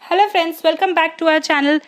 Hello friends, welcome back to our channel.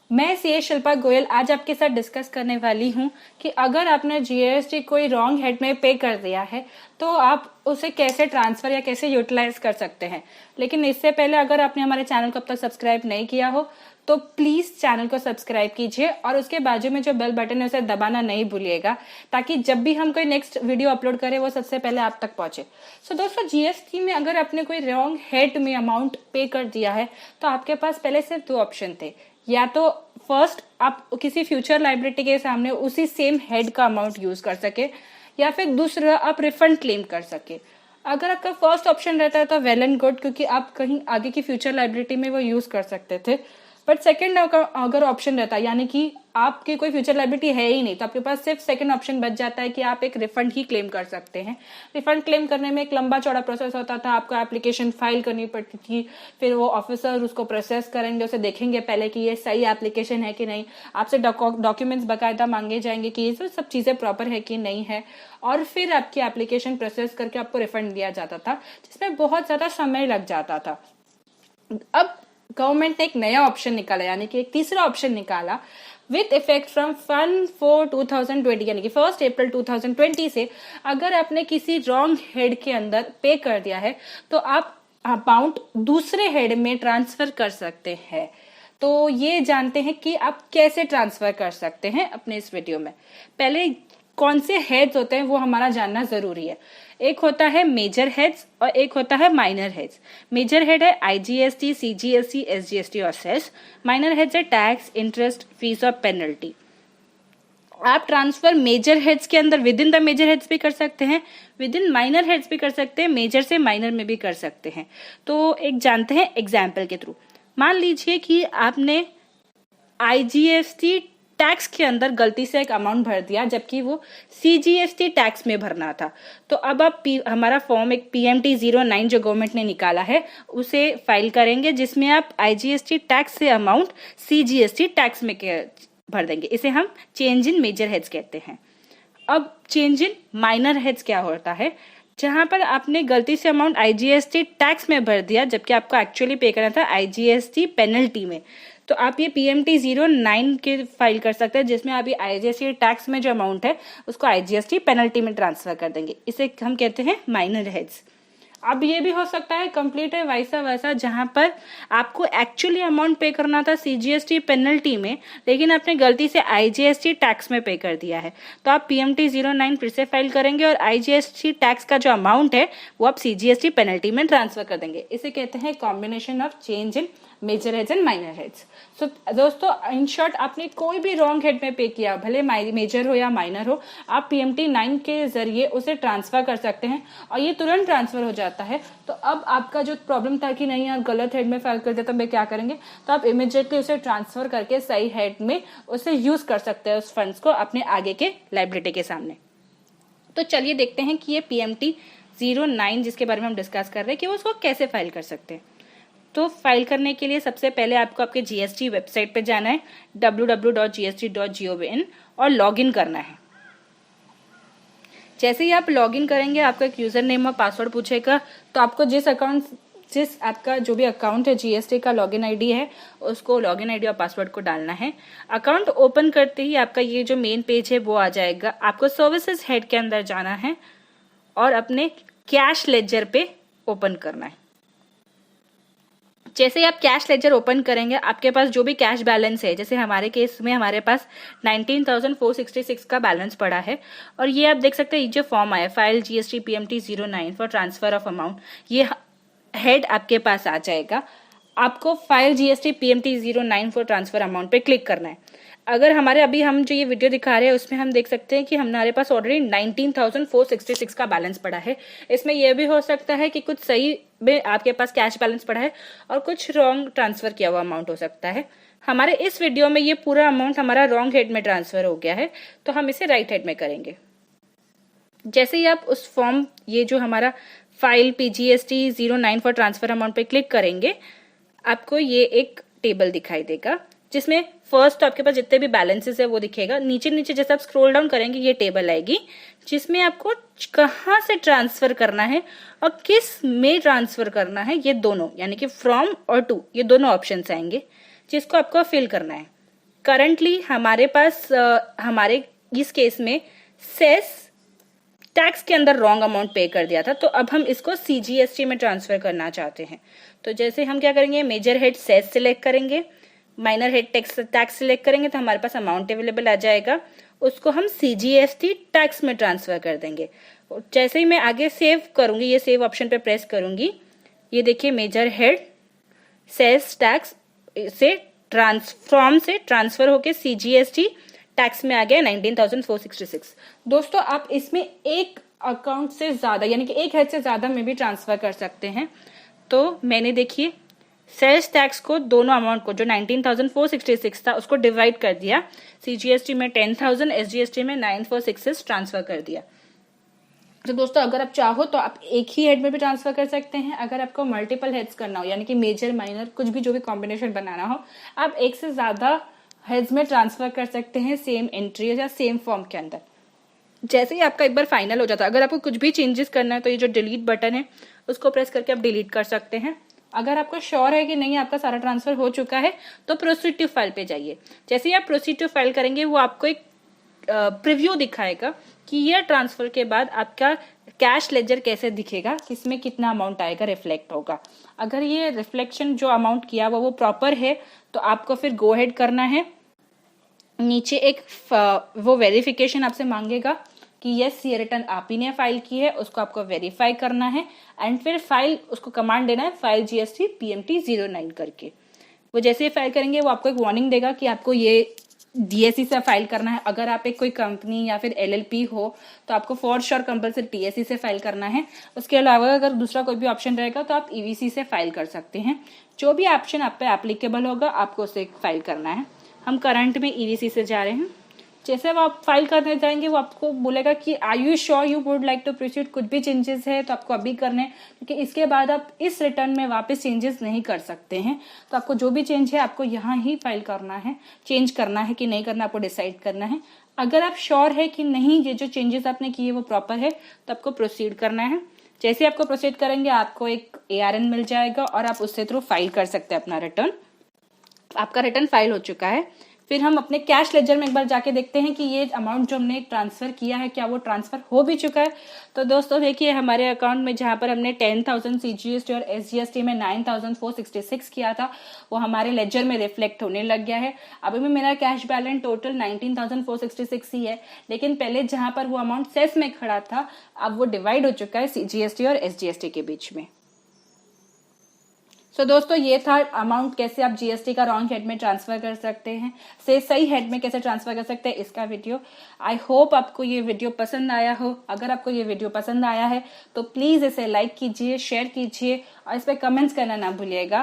मैं CA Shilpa Goyal आज आपके साथ डिस्कस करने वाली हूं कि अगर आपने जीएसटी कोई रॉन्ग हेड में पे कर दिया है तो आप उसे कैसे ट्रांसफर या कैसे यूटिलाइज कर सकते हैं। लेकिन इससे पहले अगर आपने हमारे चैनल को अब तक सब्सक्राइब नहीं किया हो तो प्लीज चैनल को सब्सक्राइब कीजिए और उसके बाजू में जो बेल बटन है उसे दबाना नहीं भूलिएगा, ताकि जब भी हम कोई नेक्स्ट वीडियो अपलोड करें वो सबसे पहले आप तक पहुंचे। सो दोस्तों, जीएसटी में अगर आपने कोई रॉन्ग हेड में अमाउंट पे कर दिया है तो आपके पास पहले सिर्फ दो ऑप्शन थे। या तो फर्स्ट आप किसी फ्यूचर लायबिलिटी के सामने उसी सेम हेड का अमाउंट यूज कर सके, या फिर दूसरा आप रिफंड क्लेम कर सके। अगर आपका फर्स्ट ऑप्शन रहता है तो वेल एंड गुड, क्योंकि आप कहीं आगे की फ्यूचर लायबिलिटी में वो यूज कर सकते थे। बट सेकंड अगर ऑप्शन रहता है, यानी कि आपकी कोई फ्यूचर लायबिलिटी है ही नहीं, तो आपके पास सिर्फ सेकंड ऑप्शन बच जाता है कि आप एक रिफंड ही क्लेम कर सकते हैं। रिफंड क्लेम करने में एक लंबा चौड़ा प्रोसेस होता था, आपको एप्लीकेशन फाइल करनी पड़ती थी, फिर वो ऑफिसर उसको प्रोसेस करेंगे, उसे देखेंगे पहले कि ये सही एप्लीकेशन है कि नहीं, आपसे डॉक्यूमेंट्स बाकायदा मांगे जाएंगे कि ये सब चीजें प्रॉपर है कि नहीं है, और फिर आपकी एप्लीकेशन प्रोसेस करके आपको रिफंड दिया जाता था, जिसमें बहुत ज्यादा समय लग जाता था। अब गवर्नमेंट ने एक नया ऑप्शन निकाला, यानी कि एक तीसरा ऑप्शन निकाला विथ इफेक्ट फ्रॉम 1/4/2020, यानी कि 1 अप्रैल 2020 से अगर आपने किसी रॉन्ग हेड के अंदर पे कर दिया है तो आप अमाउंट दूसरे हेड में ट्रांसफर कर सकते हैं। तो ये जानते हैं कि आप कैसे ट्रांसफर कर सकते हैं अपने इस वीडियो में। पहले कौन से हेड्स होते हैं वो हमारा जानना जरूरी है। एक होता है मेजर हेड्स और एक होता है माइनर हेड्स। मेजर हेड है आईजीएसटी, सीजीएसटी, एसजीएसटी और सेस। माइनर हेड्स है टैक्स, इंटरेस्ट, फीस और पेनल्टी। आप ट्रांसफर मेजर हेड्स के अंदर within the major heads भी कर सकते हैं, विद इन माइनर हेड्स भी कर सकते हैं, मेजर से माइनर में भी कर सकते हैं। तो एक जानते हैं एग्जाम्पल के थ्रू। मान लीजिए कि आपने आईजीएसटी टैक्स के अंदर गलती से एक अमाउंट भर दिया, जबकि वो सीजीएसटी टैक्स में भरना था। तो अब आप हमारा फॉर्म एक PMT 09 जो गवर्नमेंट ने निकाला है उसे फाइल करेंगे, जिसमें आप आईजीएसटी टैक्स से अमाउंट सीजीएसटी टैक्स में भर देंगे। इसे हम चेंज इन मेजर हेड्स कहते हैं। अब चेंज इन माइनर हेड्स क्या होता है, जहां पर आपने गलती से अमाउंट आईजीएसटी टैक्स में भर दिया जबकि आपको एक्चुअली पे करना था आईजीएसटी पेनल्टी में। तो आप ये PMT 09 के फाइल कर सकते हैं, जिसमें आप ये आईजीएसटी टैक्स में जो अमाउंट है उसको आईजीएसटी पेनल्टी में ट्रांसफर कर देंगे। इसे हम कहते हैं माइनर हेड्स। अब ये भी हो सकता है कंप्लीट है वैसा वैसा, जहां पर आपको एक्चुअली अमाउंट पे करना था सीजीएसटी पेनल्टी में, लेकिन आपने गलती से आईजीएसटी टैक्स में पे कर दिया है। तो आप PMT 09 फिर से फाइल करेंगे और आईजीएसटी टैक्स का जो अमाउंट है वो आप सीजीएसटी पेनल्टी में ट्रांसफर कर देंगे। इसे कहते हैं combination of change in major heads and minor heads. So दोस्तों, इन शॉर्ट, आपने कोई भी रॉन्ग हेड में पे किया, भले मेजर हो या माइनर हो, आप PMT 9 के जरिए उसे ट्रांसफर कर सकते हैं और ये तुरंत ट्रांसफर हो जाता है। तो अब आपका जो प्रॉब्लम था कि नहीं यार गलत हेड में फाइल कर दिया तो मैं क्या करेंगे, तो आप इमीडिएटली उसे ट्रांसफर करके सही हेड में उसे यूज कर सकते हैं उस फंड्स को अपने आगे के लायबिलिटी के सामने। तो चलिए देखते हैं कि ये PMT 09 जिसके बारे में हम डिस्कस कर रहे हैं कि वो उसको कैसे फाइल कर सकते हैं। तो फाइल करने के लिए सबसे पहले आपको आपके जीएसटी वेबसाइट पे जाना है www.gst.gov.in और लॉगिन करना है। जैसे ही आप लॉगिन करेंगे आपका एक यूजर नेम और पासवर्ड पूछेगा, तो आपको जिस आपका जो भी अकाउंट है जीएसटी का लॉगिन आईडी है उसको लॉगिन आईडी और पासवर्ड को डालना है। अकाउंट ओपन करते ही आपका ये जो मेन पेज है वो आ जाएगा। आपको सर्विसेज हेड के अंदर जाना है और अपने कैश लेजर पे ओपन करना है। जैसे ही आप कैश लेजर ओपन करेंगे आपके पास जो भी कैश बैलेंस है, जैसे हमारे केस में हमारे पास 19,466 का बैलेंस पड़ा है, और ये आप देख सकते हैं जो फॉर्म आया file GST PMT 09 for transfer of amount, ये हेड आपके पास आ जाएगा। आपको file GST PMT 09 for transfer amount पे क्लिक करना है। अगर हमारे अभी हम जो ये वीडियो दिखा रहे हैं उसमें हम देख सकते हैं कि हमारे पास ऑलरेडी 19,466 का बैलेंस पड़ा है। इसमें यह भी हो सकता है कि कुछ सही में आपके पास कैश बैलेंस पड़ा है और कुछ रॉन्ग ट्रांसफर किया हुआ अमाउंट हो सकता है। हमारे इस वीडियो में ये पूरा अमाउंट हमारा रॉन्ग हेड में ट्रांसफर हो गया है, तो हम इसे राइट हेड में करेंगे। जैसे ही आप उस फॉर्म ये जो हमारा file PGST 09 for transfer amount पे क्लिक करेंगे, आपको ये एक टेबल दिखाई देगा जिसमें फर्स्ट तो आपके पास जितने भी बैलेंसेस है वो दिखेगा। नीचे नीचे जैसे आप स्क्रॉल डाउन करेंगे ये टेबल आएगी जिसमें आपको कहाँ से ट्रांसफर करना है और किस में ट्रांसफर करना है, ये दोनों यानी कि फ्रॉम और टू, ये दोनों ऑप्शंस आएंगे जिसको आपको फिल करना है। करंटली हमारे पास हमारे इस केस में सेस टैक्स के अंदर रॉन्ग अमाउंट पे कर दिया था, तो अब हम इसको सीजीएसटी में ट्रांसफर करना चाहते हैं। तो जैसे हम क्या करेंगे, मेजर हेड सेस सिलेक्ट करेंगे, माइनर हेड टैक्स सिलेक्ट करेंगे तो हमारे पास अमाउंट अवेलेबल आ जाएगा, उसको हम सीजीएसटी टैक्स में ट्रांसफर कर देंगे। जैसे ही मैं आगे सेव करूंगी, ये सेव ऑप्शन पे प्रेस करूंगी, ये देखिए मेजर हेड सेस टैक्स से फ्रॉम से ट्रांसफर होके सीजीएसटी टैक्स में आ गया 19,466। दोस्तों आप इसमें एक अकाउंट से ज्यादा यानी कि एक हेड से ज्यादा में भी ट्रांसफर कर सकते हैं। तो मैंने देखिए सेल्स टैक्स को दोनों अमाउंट को जो 19,466 था उसको डिवाइड कर दिया, सीजीएसटी में 10,000, एसजीएसटी में 9,466 ट्रांसफर कर दिया। तो दोस्तों अगर आप चाहो तो आप एक ही हेड में भी ट्रांसफर कर सकते हैं। अगर आपको मल्टीपल हेड्स करना हो यानी कि मेजर माइनर कुछ भी जो भी कॉम्बिनेशन बनाना हो, आप एक से ज्यादा हेड्स में ट्रांसफर कर सकते हैं सेम एंट्री या सेम फॉर्म के अंदर। जैसे ही आपका एक बार फाइनल हो जाता है, अगर आपको कुछ भी चेंजेस करना है तो ये जो डिलीट बटन है उसको प्रेस करके आप डिलीट कर सकते हैं। अगर आपको श्योर है कि नहीं आपका सारा ट्रांसफर हो चुका है तो प्रोसीड टू फाइल पे जाइए। जैसे ही आप प्रोसीड टू फाइल करेंगे वो आपको एक प्रीव्यू दिखाएगा कि ये ट्रांसफर के बाद आपका कैश लेजर कैसे दिखेगा, किसमें कितना अमाउंट आएगा, रिफ्लेक्ट होगा। अगर ये रिफ्लेक्शन जो अमाउंट किया वो प्रॉपर है तो आपको फिर गो हेड करना है। नीचे एक वो वेरिफिकेशन आपसे मांगेगा कि यस ये रिटर्न आप ही ने फाइल की है, उसको आपको वेरीफाई करना है एंड फिर फाइल उसको कमांड देना है फाइल जीएसटी PMT 09 करके। वो जैसे ही फाइल करेंगे वो आपको एक वार्निंग देगा कि आपको ये DSC से फाइल करना है। अगर आप एक कोई कंपनी या फिर LLP हो तो आपको फॉर श्योर कंपल्सरी TSC से फाइल करना है। उसके अलावा अगर दूसरा कोई भी ऑप्शन रहेगा तो आप EVC से फाइल कर सकते हैं। जो भी ऑप्शन आप पे एप्लीकेबल होगा आपको उसे फाइल करना है। हम करंट में EVC से जा रहे हैं। जैसे अब आप फाइल करने जाएंगे वो आपको बोलेगा कि are you sure you would like to proceed, कुछ भी चेंजेस है तो आपको अभी करने हैं क्योंकि इसके बाद आप इस रिटर्न में वापस चेंजेस नहीं कर सकते हैं। तो आपको जो भी चेंज है आपको यहाँ ही फाइल करना है, चेंज करना है कि नहीं करना आपको डिसाइड करना है। अगर आप श्योर है कि नहीं ये जो चेंजेस आपने किए वो प्रॉपर है तो आपको प्रोसीड करना है। जैसे आपको प्रोसीड करेंगे आपको एक ARN मिल जाएगा और आप उससे थ्रू फाइल कर सकते हैं अपना रिटर्न। आपका रिटर्न फाइल हो चुका है। फिर हम अपने कैश लेजर में एक बार जाके देखते हैं कि ये अमाउंट जो हमने ट्रांसफर किया है क्या वो ट्रांसफर हो भी चुका है। तो दोस्तों देखिए हमारे अकाउंट में जहां पर हमने 10,000 CGST और SGST में 9,466 किया था वो हमारे लेजर में रिफ्लेक्ट होने लग गया है। अभी भी मेरा कैश बैलेंस टोटल 19,466 ही है, लेकिन पहले जहां पर वो अमाउंट सेस में खड़ा था अब वो डिवाइड हो चुका है CGST और SGST के बीच में। सो दोस्तों ये था अमाउंट कैसे आप जीएसटी का रॉन्ग हेड में ट्रांसफर कर सकते हैं, से सही हेड में कैसे ट्रांसफर कर सकते हैं इसका वीडियो। आई होप आपको ये वीडियो पसंद आया हो। अगर आपको ये वीडियो पसंद आया है तो प्लीज इसे लाइक कीजिए, शेयर कीजिए और इस पर कमेंट्स करना ना भूलिएगा।